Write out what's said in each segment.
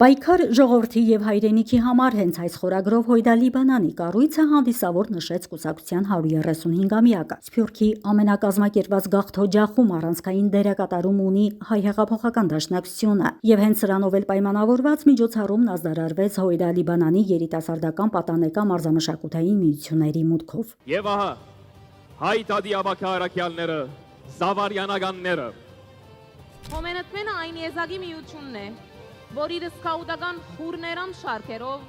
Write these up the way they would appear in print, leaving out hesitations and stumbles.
Պայքար ժողովրդի եւ հայրենիքի համար հենց այս խորագրով Հույդալի բանանի կառույցը հանդիսավոր նշեց կուսակցության 135-ամյակը։ Սփյուռքի ամենակազմակերպված գաղթօջախում առանցքային դերակատարում ունի հայ հեղափոխական դաշնակցությունը, եւ հենց սրանով էլ պայմանավորված միջոցառումն ազդարարվեց Հույդալի բանանի երիտասարդական պատանեկան մարզամշակութային միությունների մուտքով։ Եվ ահա հայ տադիաբակարակյալները, զավարյանականները Հոմենտմենը այն եզակի միությունն է, որ իր սկաուտական խուրներամ շարքերով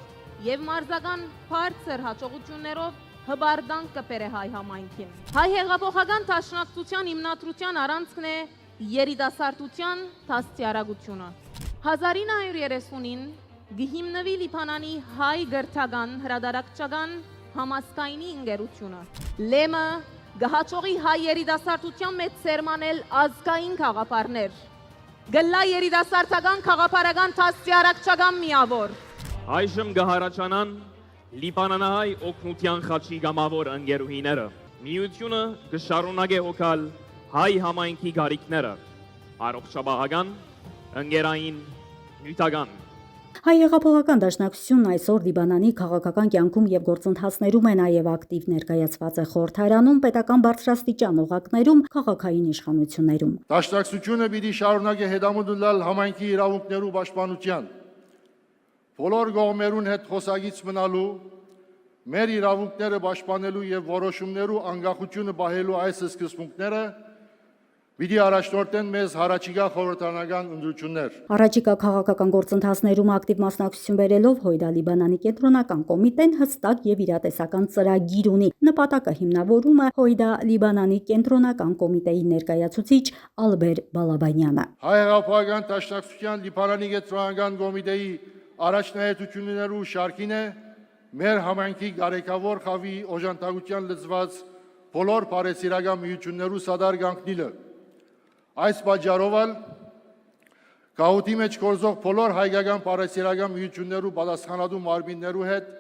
եւ մարզական բարձր հաջողություններով հբարդանք կպեր է հայ համայնքին։ Հայ հեղափոխական դաշնակցության հիմնադրության առանցքն է երիտասարդության դաստիարակությունը։ 1930-ին գհիմնվի Լիբանանի հայ գրթական հրադարակչական համասկայնի ընկերությունը։ Լեմը գահաճողի հայ երիտասարդության մեջ սերմանել ազգային խաղապարներ։ Գլա երիտասարդական խաղապարական դաստիարակչական միավոր։ Այժմ գահարաճանան Լիբանանահայ օգնության խաչի գամավոր ընկերուհիները։ Միությունը կշարունակե հոգալ հայ համայնքի գարիքները, առողջապահական, ընկերային, նյութական։ Հայ հեղափոխական դաշնակցությունն այսօր Լիբանանի քաղաքական կյանքում եւ գործընթացներում է նաեւ ակտիվ ներկայացված է խորհրդարանում, պետական բարձրաստիճան օղակներում, քաղաքային իշխանություններում։ Դաշնակցությունը պիտի շարունակի հետամուտ լինել համայնքի իրավունքներու պաշտպանության, բոլոր կողմերուն հետ խոսագից մնալու, մեր իրավունքները պաշտպանելու եւ որոշումներու անկախությունը պահելու այս սկզբունքները պիտի առաջնորդեն մեզ հարաճիգա խորհրդարանական ընտրություններ։ Առաջիկա քաղաքական գործընթացներում ակտիվ մասնակցություն բերելով Հույդալի բանանի կենտրոնական կոմիտեն հստակ եւ իրատեսական ծրագիր ունի։ Նպատակը հիմնավորումը Հույդալի բանանի կենտրոնական կոմիտեի ներկայացուցիչ Ալբեր Բալաբանյանը։ Հայ հեղափոխական դաշնակցության Լիբանանի կենտրոնական կոմիտեի առաջնահերթություններու շարքին է մեր համայնքի գարեկավոր խավի օժանդակության լծված բոլոր բարեսիրական միություններու սադար կանգնիլը։ Այս պատճառով գաղութի մեջ գործող բոլոր հայկական բարեսիրական միություններու պատասխանատու մարմիններու հետ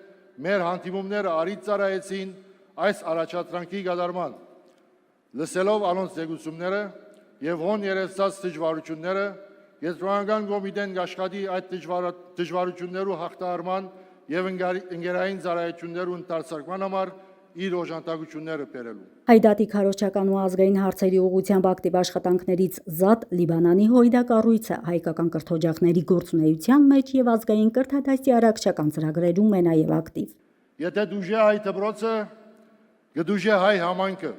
մեր հանդիպումները առիթ ծառայեցին այս առաջադրանքի կատարման։ Լսելով անոնց զեկուցումները եւ հոն երեսած դժվարությունները, կենտրոնական կոմիտեն աշխատի այդ դժվարություններու հաղթահարման եւ ընկերային ծառայություններու ընդարձակման համար իր օժանդակությունները բերելու։ Հայդատի քարոզչական ու ազգային հարցերի ուղղությամբ ակտիվ աշխատանքներից զատ Լիբանանի Հույդա կառույցը հայկական կրթօջախների գործունեության մեջ եւ ազգային կրթադաստիարակչական ծրագրերում է նաեւ ակտիվ։ Եթե դուժե հայ դպրոցը, գդուժե հայ համայնքը,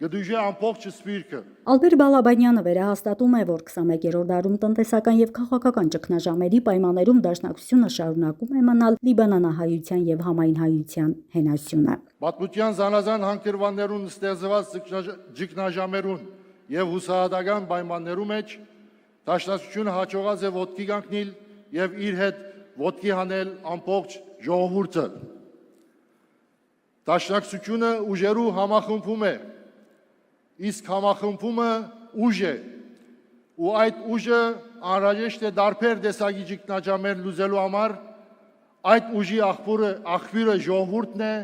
գդուժե ամբողջ սպիրկը։ Ալբեր Բալաբանյանը վերահաստատում է, որ 21-րդ դարում տնտեսական եւ քաղաքական ճգնաժամերի պայմաններում դաշնակցությունը շարունակում է մնալ լիբանանահայության եւ համայնհայության հենասյունը։ Պատմության զանազան հանգրվաններուն ստեղծված ճգնաժամերուն եւ հուսահատական պայմաններու մեջ դաշնակցությունը հաջողած է ոտքի կանգնել եւ իր հետ ոտքի հանել ամբողջ ժողովուրդը։ Դաշնակցությունը ուժերու համախմբում է, իսկ համախմբումը ուժ է, ու այդ ուժը անհրաժեշտ է դարբեր տեսակի ճգնաժամեր լուծելու համար, այդ ուժի աղբյուրը ժողովուրդն է,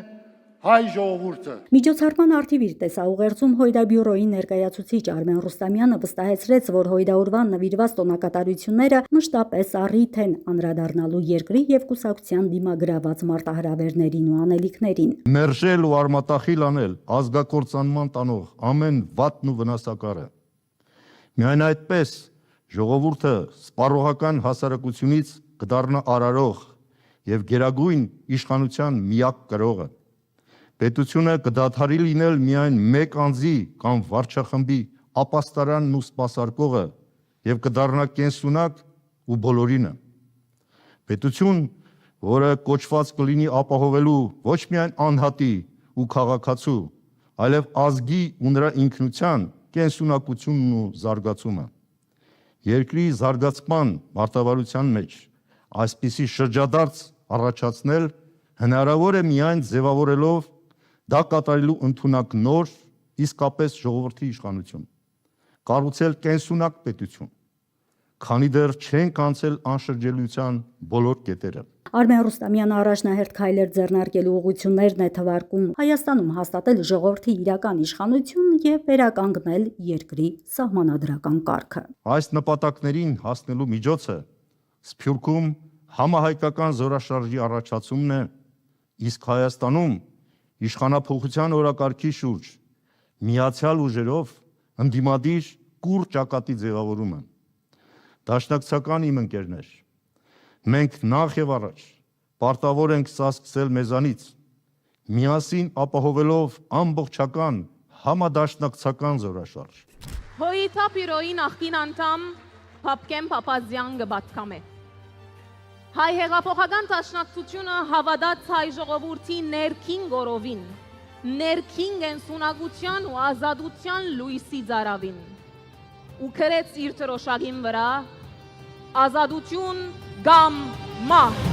հայ ժողովուրդը։ Միջոցառման արդիվ իր տեսաուղերձում Հույդա բյուրոյի ներկայացուցիչ Արմեն Ռուստամյանը վստահեցրեց, որ Հույդա ուրվան նվիրված տոնակատարությունները մշտապես առիթ են անդրադառնալու երկրի եւ կուսակցության դիմագրաված մարտահրավերներին ու անելիքներին։ Մերժել ու արմատախիլ անել ազգակործանման տանող ամեն վատն ու վնասակարը։ Միայն այդպես ժողովուրդը սպառողական հասարակությունից կդառնա արարող եւ գերագույն իշխանության միակ կրողը։ Պետությունը կդադարի լինել միայն մեկ անձի կամ վարչախմբի ապաստարանն ու սպասարկողը եւ կդառնա կենսունակ ու բոլորինը։ Պետություն, որը կոչված կլինի ապահովելու ոչ միայն անհատի ու քաղաքացու, այլև ազգի ու նրա ինքնության կենսունակությունն ու զարգացումը։ Երկրի զարգացման մարտավարության մեջ այսպիսի շրջադարձ առաջացնել հնարավոր է միայն ձևավորելով դա կատարելու ընդունակ նոր, իսկապես ժողովրդի իշխանություն, կառուցել կենսունակ պետություն, քանի դեռ չենք անցել անշրջելիության բոլոր կետերը։ Արմեն Ռուստամյանը առաջնահերթ քայլեր ձեռնարկելու ուղղություններն է թվարկում Հայաստանում հաստատել ժողովրդի իրական իշխանություն եւ վերականգնել երկրի սահմանադրական կարգը։ Այս նպատակներին հասնելու միջոցը Սփյուռքում համահայկական զորաշարժի առաջացումն է, իսկ Հայաստանում իշխանափոխության օրակարգի շուրջ միացյալ ուժերով ընդդիմադիր կուռ ճակատի ձևավորումը։ Դաշնակցական իմ ընկերներ, մենք նախ եւ առաջ պարտավոր ենք սա սկսել մեզանից, միասին ապահովելով ամբողջական համադաշնակցական զորաշարժ։ Հոյիթա պիրոյի նախկին անդամ Փափկեն Փափազյան գբատկամ է։ Հայ հեղափոխական դաշնակցությունը հավատաց հայ ժողովրդի ներքին գորովին, ներքին գենսունակության ու ազատության լույսի ծարավին, ու քրեց իր թրոշակին վրա ազատություն կամ մահ։